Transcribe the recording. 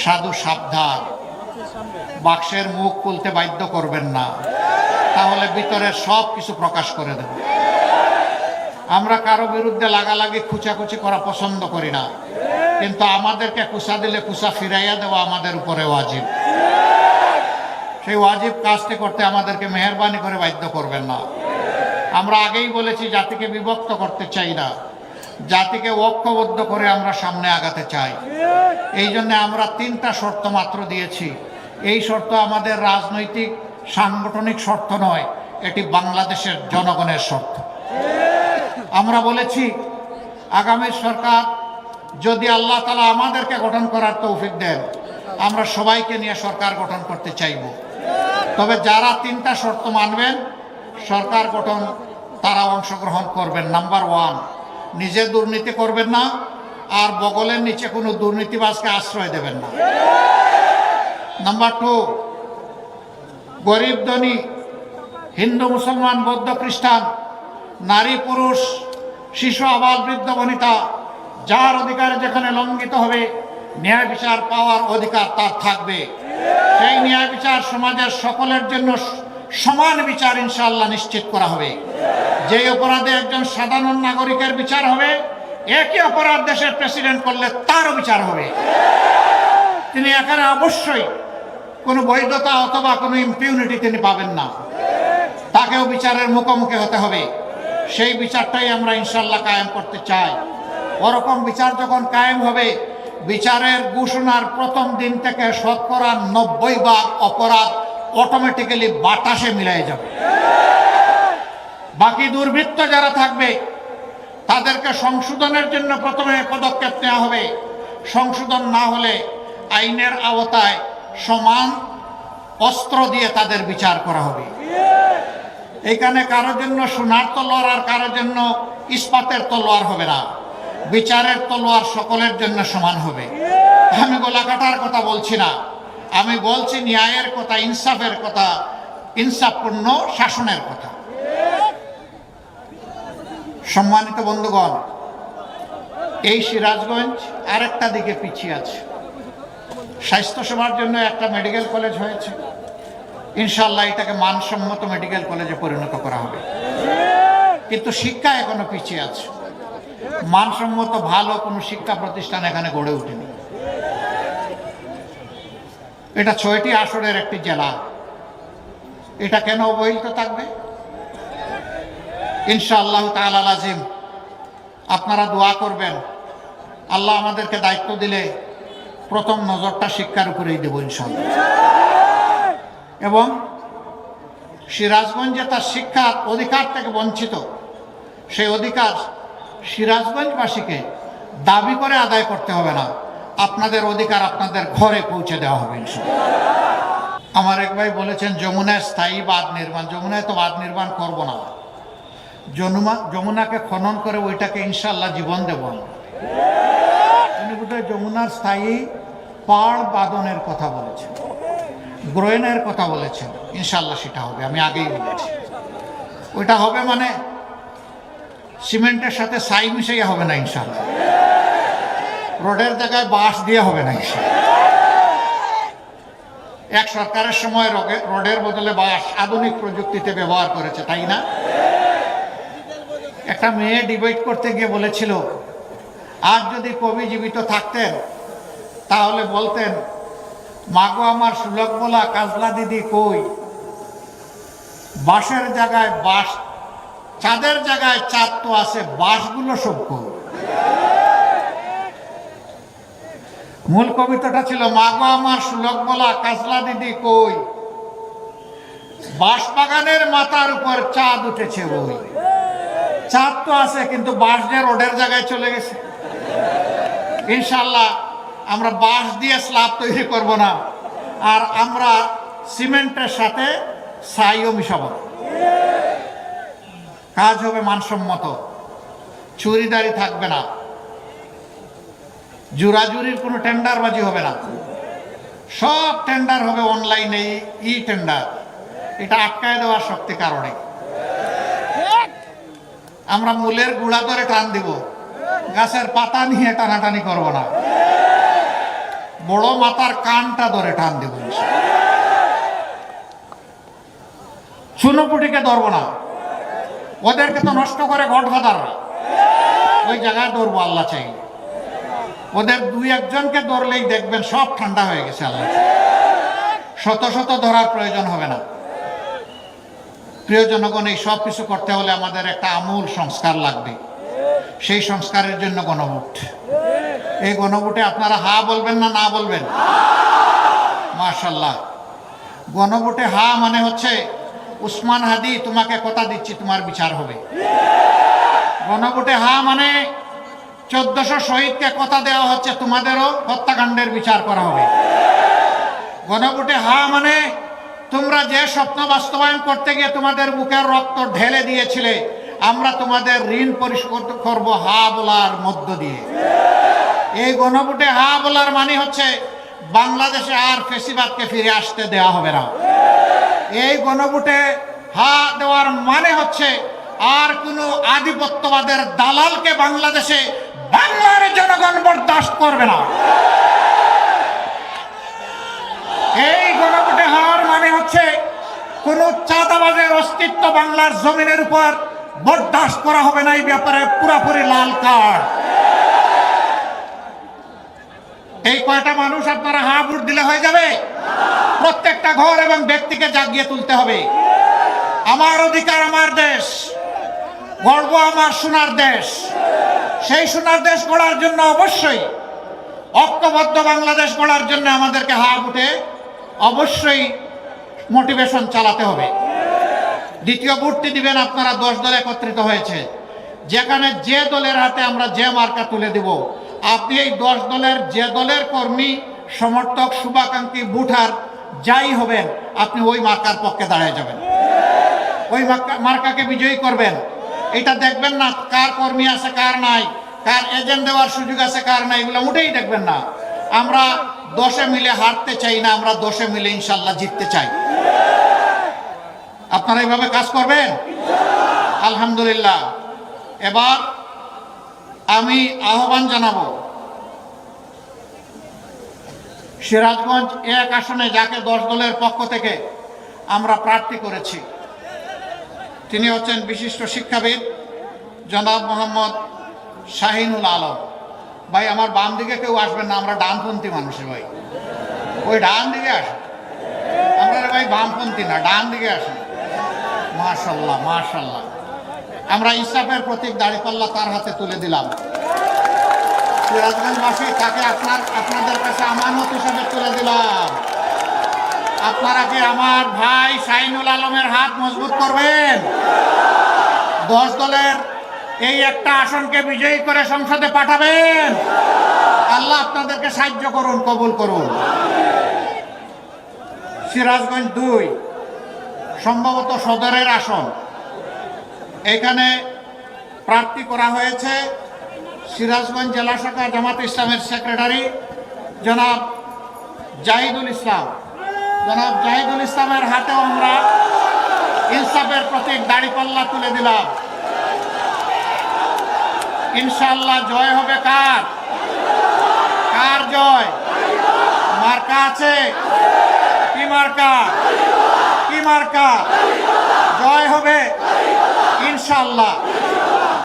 সাধু সাবধান, বাক্সের মুখ খুলতে বাধ্য করবেন না, তাহলে ভিতরের সব কিছু প্রকাশ করে দেব। আমরা কারো বিরুদ্ধে লাগালাগি খুচাখুচি করা পছন্দ করি না, কিন্তু আমাদেরকে কুচা দিলে কুচা ফিরাইয়া দেওয়া আমাদের উপরে ওয়াজিব। সেই ওয়াজিব কাজটি করতে আমাদেরকে মেহেরবানি করে বাধ্য করবেন না। আমরা আগেই বলেছি, জাতিকে বিভক্ত করতে চাই না, জাতিকে ঐক্যবদ্ধ করে আমরা সামনে আগাতে চাই। এই জন্য আমরা 3টা শর্ত মাত্র দিয়েছি। এই শর্ত আমাদের রাজনৈতিক সাংগঠনিক শর্ত নয়, এটি বাংলাদেশের জনগণের শর্ত। আমরা বলেছি, আগামী সরকার যদি আল্লাহ তাআলা আমাদেরকে গঠন করার তৌফিক দেন, আমরা সবাইকে নিয়ে সরকার গঠন করতে চাইব। তবে যারা 3টা শর্ত মানবেন, সরকার গঠন তারা অংশগ্রহণ করবেন। নাম্বার 1, নিজে দুর্নীতি করবেন না, আর বগলের নিচে কোনো দুর্নীতিবাজকে আশ্রয় দেবেন না। নাম্বার 2, গরিব ধনী, হিন্দু মুসলমান বৌদ্ধ খ্রিস্টান, নারী পুরুষ, শিশু আবাল বৃদ্ধ বনিতা, যার অধিকার যেখানে লঙ্ঘিত হবে, ন্যায় বিচার পাওয়ার অধিকার তার থাকবে। সেই ন্যায় বিচার সমাজের সকলের জন্য সমান বিচার ইনশাআল্লাহ নিশ্চিত করা হবে। যে অপরাধে একজন সাধারণ নাগরিকের বিচার হবে, একই অপরাধ দেশের প্রেসিডেন্ট করলে তারও বিচার হবে। তিনি এখানে অবশ্যই কোনো বৈধতা অথবা কোনো ইম্পিউনিটি তিনি পাবেন না, তাকেও বিচারের মুখোমুখি হতে হবে। সেই বিচারটাই আমরা ইনশাআল্লাহ কায়েম করতে চাই। ওরকম বিচার যখন কায়েম হবে, বিচারের ঘোষণার প্রথম দিন থেকে 90% অপরাধ অটোমেটিক্যালি বাতাসে মিলাই যাবে। বাকি দুর্বৃত্ত যারা থাকবে, তাদেরকে সংশোধনের জন্য প্রথমে পদক্ষেপ নেওয়া হবে। সংশোধন না হলে আইনের আওতায় সমান অস্ত্র দিয়ে তাদের বিচার করা হবে। এখানে কারোর জন্য সোনার তলোয়ার আর কারোর জন্য ইস্পাতের তলোয়ার হবে না। বিচারের তলোয়ার সকলের জন্য সমান হবে। আমি গলা কাটার কথা বলছি না, আমি বলছি ন্যায়ের কথা, ইনসাফের কথা, ইনসাফপূর্ণ শাসনের কথা। সম্মানিত বন্ধুগণ, এই সিরাজগঞ্জ আরেকটা দিকে পিছিয়ে আছে। স্বাস্থ্যসেবার জন্য একটা মেডিকেল কলেজ হয়েছে, ইনশাআল্লাহ এটাকে মানসম্মত মেডিকেল কলেজে পরিণত করা হবে। কিন্তু শিক্ষা এখনো পিছিয়ে আছে। মানসম্মত ভালো কোনো শিক্ষা প্রতিষ্ঠান এখানে গড়ে ওঠেনি। এটা 6টি আসনের একটি জেলা। এটা কেন অবহেলিত থাকবে? ইনশাআল্লাহ তাআলা লাজিম আপনারা দোয়া করবেন। আল্লাহ আমাদেরকে দায়িত্ব দিলে প্রথম নজরটা শিক্ষার উপরেই দেব ইনশাআল্লাহ। এবং সিরাজগঞ্জে তার শিক্ষার অধিকার থেকে বঞ্চিত, সেই অধিকার সিরাজগঞ্জবাসীকে দাবি করে আদায় করতে হবে না, আপনাদের অধিকার আপনাদের ঘরে পৌঁছে দেওয়া হবে ইনশাআল্লাহ। আমার এক ভাই বলেছেন যমুনায় স্থায়ী বাঁধ নির্মাণ। যমুনায় তো বাঁধ নির্মাণ করব না, যমুনাকে খনন করে ওইটাকে ইনশাআল্লাহ জীবন দেব আমরা। তিনি বোধহয় যমুনার স্থায়ী পাড় বাঁধনের কথা বলেছেন, গ্রহণের কথা বলেছেন। ইনশাআল্লাহ সেটা হবে, আমি আগেই বলেছি। ওইটা হবে মানে সিমেন্টের সাথে ছাই মিশাইয়া হবে না ইনশাআল্লাহ, রোডের জায়গায় বাঁশ দিয়ে হবে না ইনশাআল্লাহ। এক সরকারের সময় রোডের বদলে বাঁশ আধুনিক প্রযুক্তিতে ব্যবহার করেছে, তাই না? একটা মেয়ে ডিবেট করতে গিয়ে বলেছিল, আজ যদি কবি জীবিত থাকতেন তাহলে বলতেন, মাগো আমার সুলক বলা কাজলা দিদি কই, বাঁশের জায়গায় বাঁশ, চাঁদের জায়গায় চাঁদ তো আছে, বাঁশগুলো সব কই। মূল কবিতাটা ছিল, মাগো আমার সুলক বলা কাজলা দিদি কই, বাঁশ বাগানের মাথার উপর চাঁদ উঠেছে বই। চাঁদ তো আছে, কিন্তু বাঁশ যে রোডের জায়গায় চলে গেছে। ইনশাআল্লাহ আমরা বাঁশ দিয়ে স্ল্যাব তৈরি করব না, আর আমরা সিমেন্টের সাথে ছাইও মিশাবো। কাজ হবে মানসম্মত, চুরিদারি থাকবে না, জোরাজুরির কোনো টেন্ডারবাজি হবে না। সব টেন্ডার হবে অনলাইনে, ই টেন্ডার। এটা আটকায় দেওয়ার শক্তি কারণে আমরা মূলের গুড়া ধরে টান দিব, গাছের পাতা নিয়ে টানাটানি করব না। বড় মাতার কানটা ধরে টান দেব। চুনোপুটিকে ধরবো না, ওদেরকে তো নষ্ট করে গডফাদাররা, ওই জায়গায় ধরবো আল্লাহ চাই। ওদের দুই একজনকে ধরলেই দেখবেন সব ঠান্ডা হয়ে গেছে আল্লাহ। শত শত ধরার প্রয়োজন হবে না। প্রিয় জনগণ, এই সব কিছু করতে হলে আমাদের একটা আমূল সংস্কার লাগবে। সেই সংস্কারের জন্য গণভোট। এই গণভোটে আপনারা হা বলবেন না না বলবেন? মাশাআল্লাহ। গণভোটে হা মানে হচ্ছে উসমান হাদি তোমাকে কথা দিচ্ছি তোমার বিচার হবে। গণভোটে হা মানে 1400 শহীদকে কথা দেওয়া হচ্ছে তোমাদেরও হত্যাকাণ্ডের বিচার করা হবে। গণভোটে হা মানে তোমরা যে স্বপ্ন বাস্তবায়ন করতে গিয়ে তোমাদের বুকের রক্ত ঢেলে দিয়েছিলে, আমরা তোমাদের ঋণ পরিশোধ করব হা বলার মধ্য দিয়ে। এই গণভোটে হা বলার মানে হচ্ছে বাংলাদেশে আর ফ্যাসিবাদকে ফিরে আসতে দেওয়া হবে না। এই গণভোটে হা দেওয়ার মানে হচ্ছে আর কোনো আধিপত্যবাদের দালালকে বাংলাদেশে বাংলার জনগণ বরদাস্ত করবে না। এই গণভোটে হার মানে হচ্ছে কোন চাঁদাবাজের অস্তিত্ব বাংলার জমিনের উপর বরদাস্ত করা হবে না। এই ব্যাপারে পুরোপুরি লাল কার্ড। এই কয়টা মানুষ আপনারা হা ভোট দিলে হয়ে যাবে? প্রত্যেকটা ঘর এবং ব্যক্তিকে জাগিয়ে তুলতে হবে। আমার অধিকার, আমার দেশ, গর্ব আমার সোনার দেশ। সেই সোনার দেশ গড়ার জন্য অবশ্যই ঐক্যবদ্ধ বাংলাদেশ গড়ার জন্য আমাদেরকে হা ভোটে অবশ্যই মোটিভেশন চালাতে হবে। দ্বিতীয় ভোটটি দিবেন আপনারা 10 দল একত্রিত হয়েছে, যেখানে যে দলের হাতে আমরা যে মার্কা তুলে দিব, আপনি এই 10 দলের যে দলের কর্মী, সমর্থক, শুভাকাঙ্ক্ষী, ভোটার যাই হবেন, আপনি ওই মার্কার পক্ষে দাঁড়িয়ে যাবেন, ওই মার্কাকে বিজয়ী করবেন। এটা দেখবেন না কার কর্মী আছে কার নাই, কার এজেন্ট দেওয়ার সুযোগ আছে কার নাই, এগুলো মোটেই দেখবেন না। আমরা 10-এ মিলে হারতে চাই না, আমরা 10-এ মিলে ইনশাল্লাহ জিততে চাই। আপনারা এইভাবে কাজ করবেন? আলহামদুলিল্লাহ। এবার আমি আহ্বান জানাবো, সিরাজগঞ্জ 1 আসনে যাকে 10 দলের পক্ষ থেকে আমরা প্রার্থী করেছি, তিনি হচ্ছেন বিশিষ্ট শিক্ষাবিদ জনাব মোহাম্মদ শাহিনুল আলম। ভাই আমার বাম দিকে কেউ আসবেন না, আমরা ডানপন্থী মানুষের ভাই, ওই ডান দিকে আসেন। আমরা ভাই বামপন্থী না, ডান দিকে আসেন। মাশাআল্লাহ মাশাআল্লাহ। আমরা ইনসাফের প্রতীক দাঁড়িপাল্লা তার হাতে তুলে দিলাম। সিরাজগঞ্জবাসী তাকে আপনাদের কাছে আমানত হিসাবে তুলে দিলাম। আপনারা কি আমার ভাই শাহিনুল আলমের হাত মজবুত করবেন? 10 দলের এই একটা আসনকে বিজয়ী করে সংসদে পাঠাবেন। আল্লাহ আপনাদেরকে সাহায্য করুন, কবুল করুন। সিরাজগঞ্জ 2 সম্ভবত সদরের আসন, এখানে প্রার্থী করা হয়েছে সিরাজগঞ্জ জেলা শাখা জামাত ইসলামের সেক্রেটারি জনাব জাহিদুল ইসলাম। জনাব জাহিদুল ইসলামের হাতেও আমরা ইনসাফের প্রতীক দাঁড়িপাল্লা তুলে দিলাম। ইনশাআল্লাহ জয় হবে কার? কার জয়? মার্কা আছে? কি মার্কা? কি মার্কা? জয় হবে ইনশাআল্লাহ।